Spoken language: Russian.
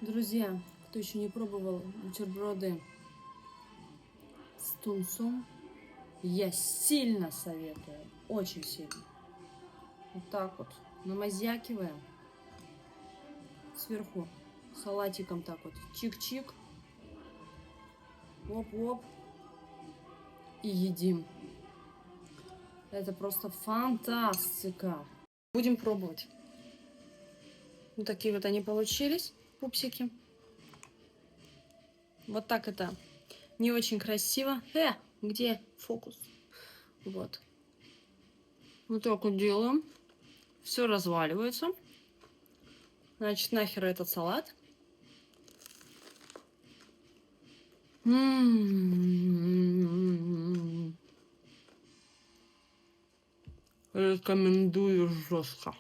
Друзья, кто еще не пробовал бутерброды с тунцом, я сильно советую, очень сильно. Вот так вот намазякиваем сверху салатиком, так вот чик-чик, оп-оп, и едим. Это просто фантастика. Будем пробовать. Вот такие вот они получились, пупсики. Вот так это не очень красиво. Где фокус? Вот. Вот так вот делаем. Все разваливается. Значит, нахер этот салат. Рекомендую жестко.